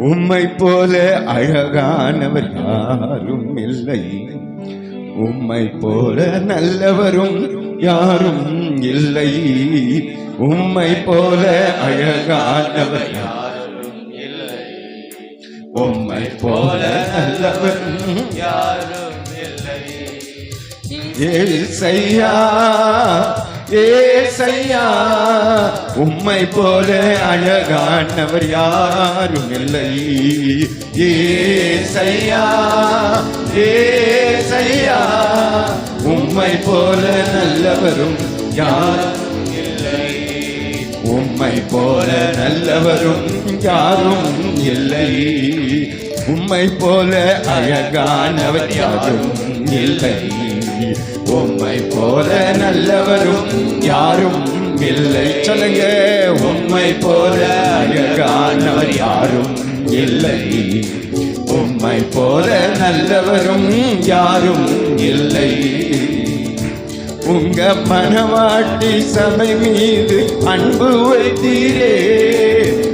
உம்மை போல அழகானவர் யாரும் இல்லை, உம்மை போல நல்லவரும் யாரும் இல்லை, உம்மை போல அழகானவர் யாரும் இல்லை, உம்மை போல நல்லவரும் யாரும் இல்லை. ஏசையா ஏசையா உம்மை போல அழகானவர் யாரும் இல்லை. ஏசையா ஏசையா உம்மை போல நல்லவரும் யாரும் இல்லை, உம்மை போல நல்லவரும் யாரும் இல்லை, உம்மை போல அழகானவர் யாரும் இல்லை, உம்மை போல நல்லவரும் யாரும் இல்லை. சொல்லுங்க, உம்மை போல அழகானவர் யாரும் இல்லை, உம்மை போல நல்லவரும் யாரும் இல்லை. உங்க மனவாட்டி சபை மீது அன்பு வைத்தீரே,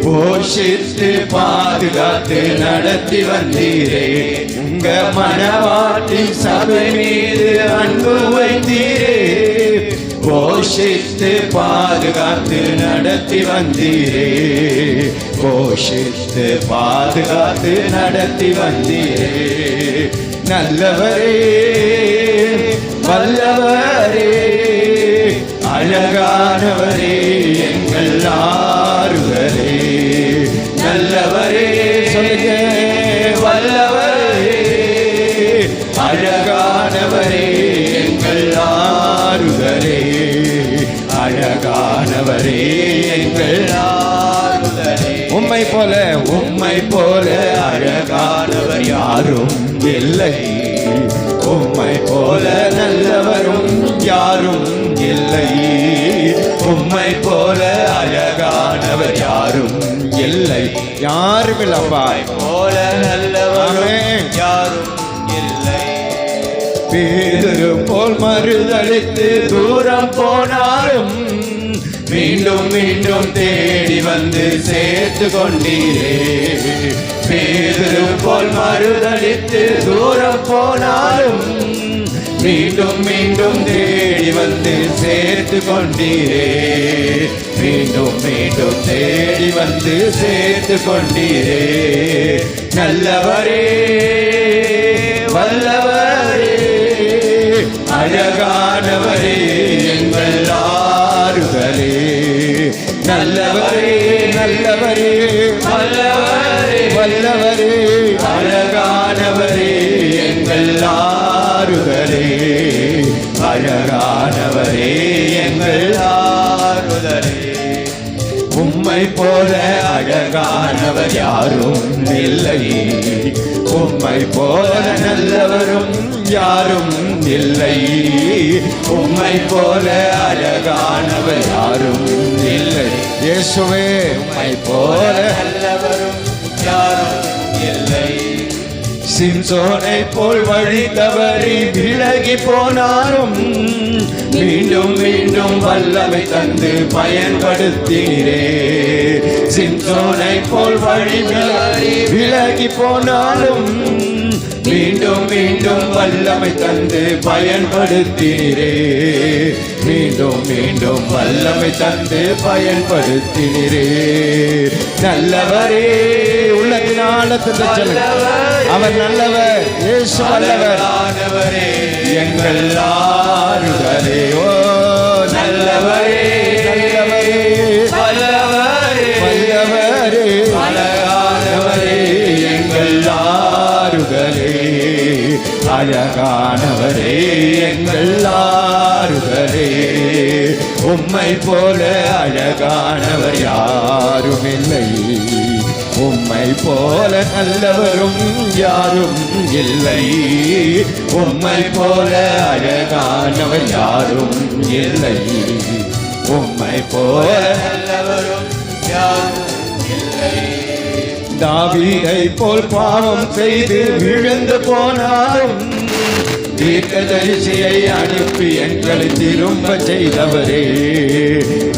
போஷித்து பாதுகாத்து நடத்தி வந்தீரே. உங்க மனவாட்டி சபை மீது அன்பு வைத்தீரே, போஷித்து பாதுகாத்து நடத்தி வந்தீரே, போஷித்து பாதுகாத்து நடத்தி வந்தீரே. நல்லவரே வல்லவரே அழகானவரே எங்கள் ஆறுதலே. நல்லவரே சொல்லுங்க, வல்லவரே அழகானவரே எங்கள் ஆறுதலே, அழகானவரே எங்கள் ஆறுதலே. உம்மை போல அழகானவர் யாரும் இல்லை, உம்மை போல நல்லவரும் யாரும் இல்லை, உம்மை போல அழகானவர் யாரும் இல்லை. யாரும் இல்லப்பா போல நல்லவரும் யாரும் இல்லை. பேதுரு போல் மறுதலித்து தூரம் போனாலும் மீண்டும் மீண்டும் தேடி வந்து சேர்த்து கொண்டீரே. பேதுரு போல் மறுதலித்து தூரம் போனாலும் மீண்டும் மீண்டும் தேடி வந்து சேர்த்து கொண்டீரே, மீண்டும் மீண்டும் தேடி வந்து சேர்த்து கொண்டீரே. நல்லவரே வல்லவரே அழகானவரே எங்கள் ஆறுதலே. நல்லவரே நல்லவரே வல்லவரே வல்லவரே அழகானவரே எங்கள் ஆறுதலே, அழகானவரே எங்கள் ஆறுதலே. உம்மை போல அழகானவர் யாரும் இல்லை, உம்மை போல நல்லவரும் யாரும் இல்லை, உம்மை போல அழகானவர் யாரும் இல்லை. இயேசுவே உம்மை போல நல்லவரும் யாரும் இல்லை. சிம்சோனை போல் வழி தவறி விலகி போனாலும் மீண்டும் மீண்டும் வல்லமை தந்து பயன்படுத்தினீரே. சிம்சோனை போல் வழி விலகி போனாலும் மீண்டும் மீண்டும் வல்லமை தந்து பயன்படுத்தினீரே, மீண்டும் மீண்டும் வல்லமை தந்து பயன்படுத்தினீரே. நல்லவரே உள்ளத்தின் ஆழத்தில் அவர் நல்லவர், இயேசு நல்லவர், எங்கள் ஆறுதலே. ஓ நல்லவரே நல்லவரே வல்லவரே வல்லவரே அழகானவரே எங்கள் ஆறுதலே, அழகானவரே எங்கள் ஆறுதலே. உம்மை போல அழகானவர் யாரும் இல்லை, உம்மை போல நல்லவரும் யாரும் இல்லை, உம்மை போல அழகானவர் யாரும் இல்லை, உம்மை போல நல்லவரும் யாரும் இல்லை. தாவீதை போல் பாவம் செய்து விழுந்து போனாலும் தீர்க்கதரிசியை அனுப்பி எங்களை திரும்ப செய்தவரே.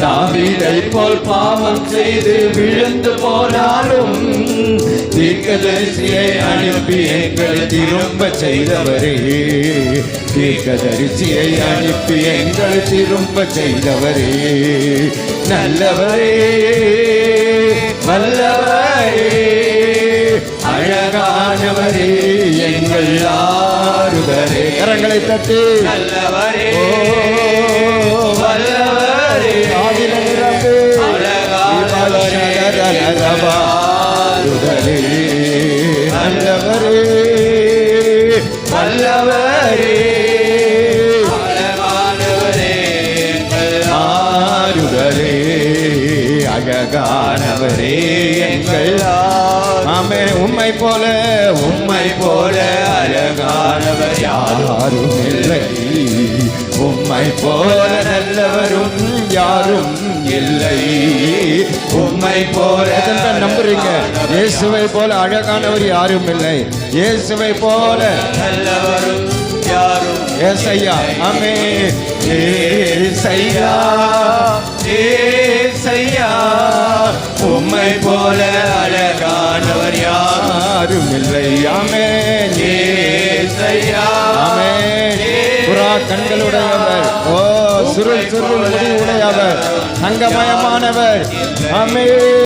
தாவீதை போல் பாவம் செய்து விழுந்து போனாலும் தீர்க்கதரிசியை அனுப்பி எங்களை திரும்ப செய்தவரே, தீர்க்கதரிசியை அனுப்பி எங்களை திரும்ப செய்தவரே, நல்லவரே வல்லவரே அழகானவரே எங்கள் ஆறுதலே. கரங்களை தட்டி நல்லவரே ஓ வல்லவரே ஆதிரவே அழகானவரே ஆறுதலே, நல்லவரே வல்லவரே அழகானவரே எங்கள் ஆறுதலே, அழகானவரே எங்கள் ஆமே. உம்மை போல அழகானவர் யாரும் இல்லை, உம்மை போல நல்லவரும் யாரும் இல்லை, உம்மை போல நம்புறீங்க. இயேசுவை போல அழகானவர் யாரும் இல்லை, இயேசுவை போல நல்லவரும் யாரும் ஏசையா. ஆமே ஏசையா ஏசையா உம்மை போல அழகானவர் யாரும் இல்லை. ஆமே ஏசையா ஆமே. புறா கண்களுடையவர், ஓ சுருள் சுருள் முடி உடையவர், தங்கமயமானவர். ஆமே.